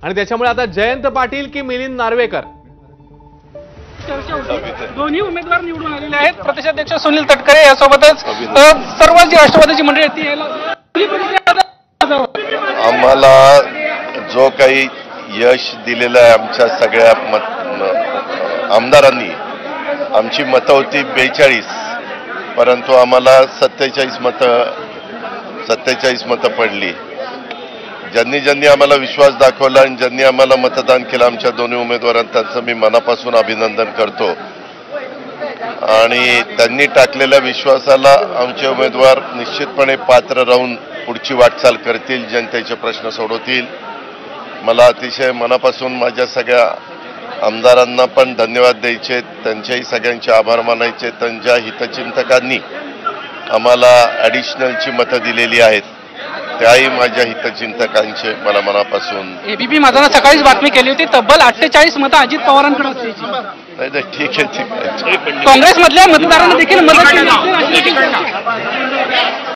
आणि त्याच्यामुळे आता जयंत पाटील की मिलिंद नार्वेकर चर्चा होती। दोन्ही उमेदवार निवडून आलेले आहेत। प्रदेशाध्यक्ष सुनील तटकरे यासोबतच सर्व जी राष्ट्रवादीची मंडळी आहेत ती आम्हाला जो काही यश दिलेलं आहे आमच्या सगळ्या आमदारांनी, आमची मतं होती 42, परंतु आम्हाला 47 मतं पडली। ज्यांनी आम्हाला विश्वास दाखवला आणि ज्यांनी आम्हाला मतदान केलं आमच्या दोन्ही उमेदवारांना त्यांचं मी मनापासून अभिनंदन करतो। आणि त्यांनी टाकलेल्या विश्वासाला आमचे उमेदवार निश्चितपणे पात्र राहून पुढची वाटचाल करतील, जनतेचे प्रश्न सोडवतील। मला अतिशय मनापासून माझ्या सगळ्या आमदारांना पण धन्यवाद द्यायचे, त्यांच्याही सगळ्यांचे आभार मानायचे। त्यांच्या हितचिंतकांनी आम्हाला ॲडिशनलची मतं दिलेली आहेत, त्याही माझ्या हितचिंतकांचे मला मनापासून। एबीपी माझानं सकाळीच बातमी केली होती, तब्बल 48 मतं अजित पवारांकडे असल्याची। नाही ठीक आहे। काँग्रेसमधल्या मतदारांना देखील मदत केली